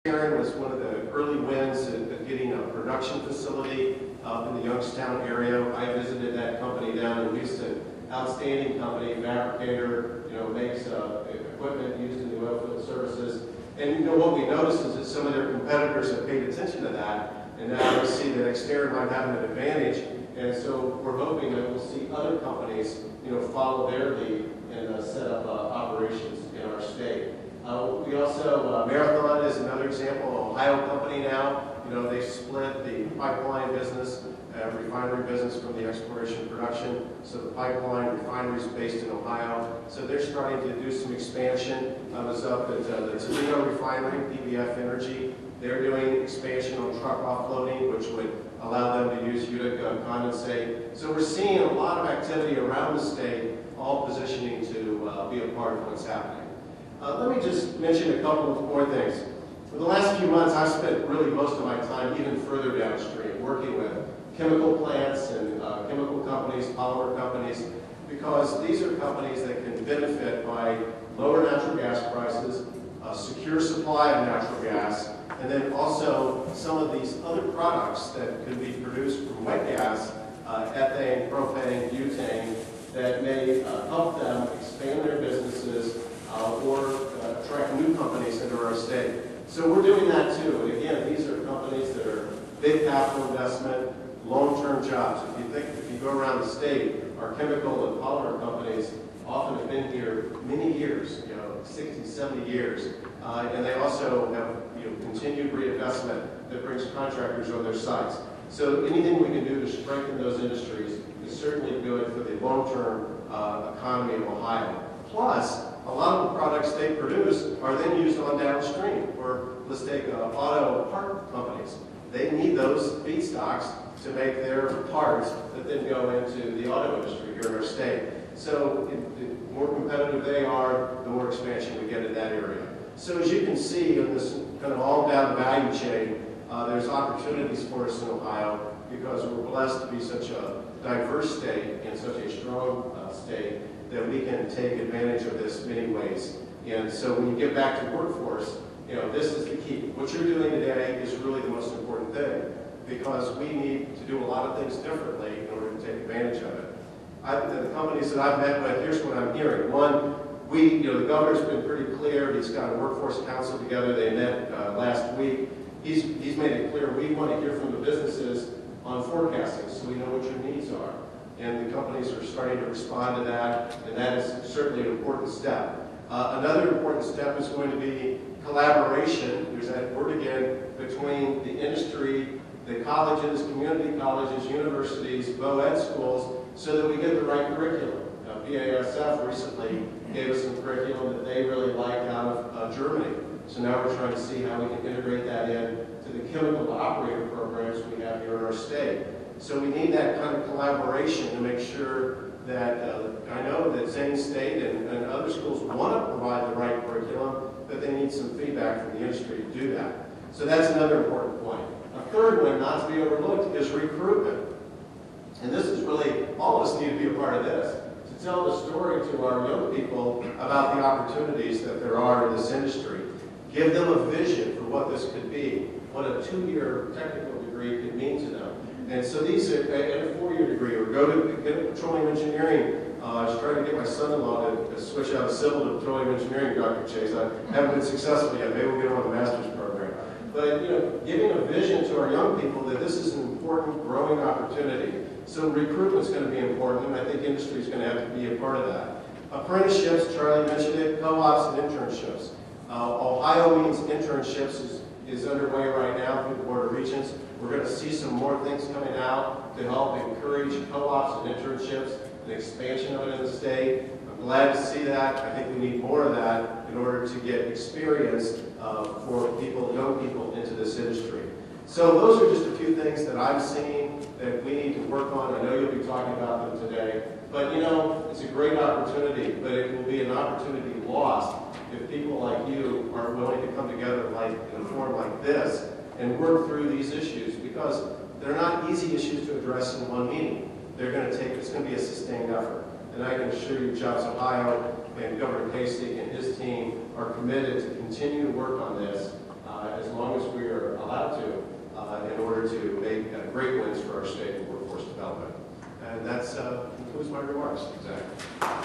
Aaron was one of the early wins at getting a production facility up in the Youngstown area. I visited that company down in Houston. Outstanding company, fabricator, makes equipment used in the oil field services. And what we noticed is that some of their competitors have paid attention to that, and now we see that Xterran might have an advantage. And so we're hoping that we'll see other companies, follow their lead and set up operations in our state. We also, Marathon is another example, an Ohio company now. They split the pipeline business, refinery business from the exploration production. So the pipeline refinery is based in Ohio. So they're starting to do some expansion. I was up at the Toledo refinery, PBF Energy. They're doing expansion on truck offloading, which would allow them to use Utica condensate. So we're seeing a lot of activity around the state, all positioning to be a part of what's happening. Let me just mention a couple of more things. For the last few months, I've spent really most of my time even further downstream, working with chemical plants and chemical companies, polymer companies, because these are companies that can benefit by lower natural gas prices, a secure supply of natural gas, and then also some of these other products that can be produced from wet gas, ethane, propane, butane, that may help them expand their businesses or attract new companies into our state. So we're doing that too. And again, these are companies that are big capital investment, long-term jobs. If you go around the state, our chemical and polymer companies often have been here many years, 60, 70 years. And they also have continued reinvestment that brings contractors on their sites. So anything we can do to strengthen those industries is certainly good for the long-term economy of Ohio. Plus, a lot of the products they produce are then used on downstream. Or let's take auto part companies. They need those feedstocks to make their parts that then go into the auto industry here in our state. So the more competitive they are, the more expansion we get in that area. So as you can see in this kind of all down the value chain, there's opportunities for us in Ohio because we're blessed to be such a diverse state and such a strong state that we can take advantage of this many ways. And so when you get back to workforce, this is the key. What you're doing today is really the most important thing because we need to do a lot of things differently in order to take advantage of it. The companies that I've met with, here's what I'm hearing. One, the governor's been pretty clear. He's got a workforce council together. They met last week. He's made it clear we want to hear from the businesses on forecasting so we know what your needs are. And the companies are starting to respond to that, and that is certainly an important step. Another important step is going to be collaboration, there's that word again, between the industry, the colleges, community colleges, universities, ed schools, so that we get the right curriculum. BASF recently gave us some curriculum that they really liked out of Germany. So now we're trying to see how we can integrate that in to the chemical operator programs we have here in our state. So we need that kind of collaboration to make sure that, I know that Zane State and other schools want to provide the right curriculum, but they need some feedback from the industry to do that. So that's another important point. A third one, not to be overlooked, is recruitment. And this is really, all of us need to be a part of this, to tell the story to our young people about the opportunities that there are in this industry. Give them a vision for what this could be, what a 2-year technical degree could mean to them. And so these are, and a 4-year degree, or go to get a petroleum engineering. I was trying to get my son-in-law to switch out of civil to petroleum engineering, Dr. Chase. I haven't been successful yet. Maybe we'll get him on the master's program. But giving a vision to our young people that this is an important, growing opportunity. So recruitment is going to be important, and I think industry is going to have to be a part of that. Apprenticeships, Charlie mentioned it, co-ops and internships. Ohio means internships is underway right now through the Board of Regents. We're going to see some more things coming out to help encourage co-ops and internships and expansion of it in the state. I'm glad to see that. I think we need more of that in order to get experience for people, young people, into this industry. So those are just a few things that I'm seeing that we need to work on. I know you'll be talking about them today. But it's a great opportunity, but it will be an opportunity lost if people like you aren't willing to come together in a forum like this and work through these issues, because they're not easy issues to address in one meeting. It's going to be a sustained effort. And I can assure you Jobs Ohio and Governor Casey and his team are committed to continue to work on this as long great wins for our state in workforce development. And that's concludes my remarks. Exactly.